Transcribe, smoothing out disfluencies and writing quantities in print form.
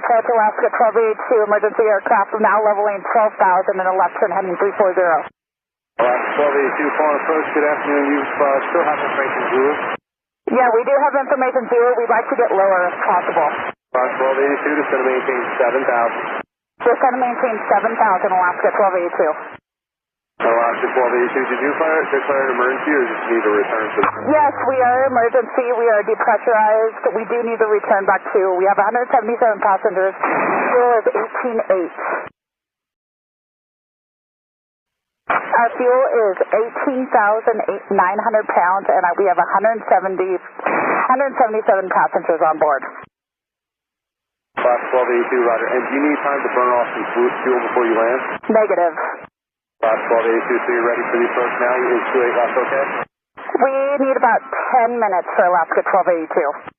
approach Alaska 1282, emergency aircraft now leveling 12,000 and a left turn heading 340. Alaska 1282, phone approach, good afternoon. You still have information zero? Yeah, we do have information zero. We'd like to get lower if possible. Alaska 1282, just going to maintain 7,000. Just going to maintain 7,000, Alaska 1282. Alaska 1282, did you declare an emergency or just need to return to? Yes, we are emergency. We are depressurized. We do need to return back to. We have 177 passengers. Fuel is 18.8. Our fuel is 18,900 pounds, and we have 177 passengers on board. Alaska 1282, Roger. And do you need time to burn off some fuel before you land? Negative. Alaska 1282, so you're ready for the approach now? Is 28 left okay? We need about 10 minutes for Alaska 1282.